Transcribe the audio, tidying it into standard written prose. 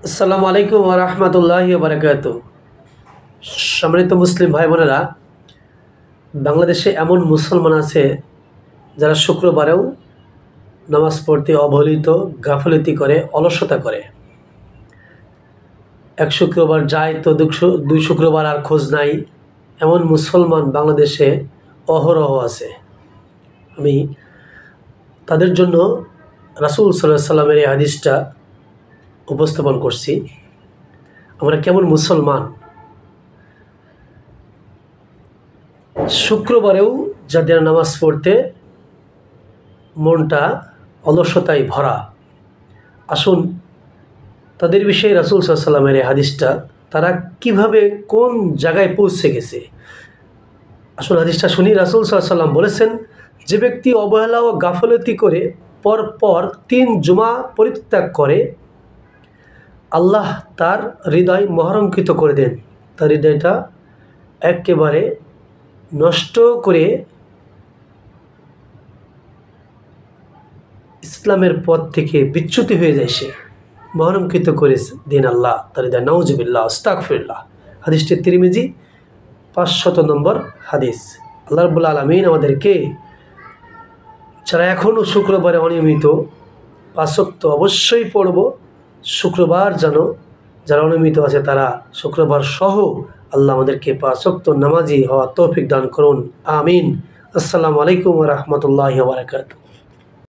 আসসালামু আলাইকুম ওয়া রাহমাতুল্লাহি ওয়া বারাকাতুহু। সম্মানিত মুসলিম ভাই বোনেরা, বাংলাদেশে এমন মুসলমান আছে যারা শুক্রবারেও নামাজ পড়তে অবহেলিত, গাফিলতি করে, অলসতা করে। এক শুক্রবার যায় তো দুই শুক্রবার আর খোঁজ নাই, এমন মুসলমান বাংলাদেশে অহরহ আছে। আমি তাদের জন্য রাসূল সাল্লাল্লাহু আলাইহি সাল্লামের এই হাদিসটা উপস্থাপন করছি। আমরা কেমন মুসলমান, শুক্রবারেও যাদের নামাজ পড়তে মনটা অলসতায় ভরা। আসুন তাদের বিষয়ে রাসূল সাল্লাল্লাহু আলাইহি সাল্লামের এই হাদিসটা তারা কিভাবে কোন জায়গায় পৌঁছে গেছে। আসুন হাদিসটা শুনি। রাসূল সাল্লাল্লাহু আলাইহি সাল্লাম বলেছেন, যে ব্যক্তি অবহেলা ও গাফলতি করে পর 3 জুমা পরিত্যাগ করে, আল্লাহ তার হৃদয় মহরঙ্কিত করে দেন। তার হৃদয়টা একেবারে নষ্ট করে ইসলামের পথ থেকে বিচ্যুতি হয়ে যায়, সে মহরঙ্কিত করে দেন আল্লাহ তার হৃদয়। নাউজুবিল্লাহ, আস্তাগফিরুল্লাহ। হাদিসটি তিরমিজি 500 নম্বর হাদিস। আল্লাহ রাব্বুল আলামিন আমাদেরকে যারা এখনও শুক্রবারে অনিয়মিত, 5 ওয়াক্ত অবশ্যই পড়ব, শুক্রবার যেন যারা অনিয়মিত আছে তারা শুক্রবার সহ আল্লাহ আমাদেরকে 5 ওয়াক্ত নামাজি হওয়া তৌফিক দান করুন, আমিন। আসসালামু আলাইকুম ওয়া রাহমাতুল্লাহি ওয়া বারাকাতুহু।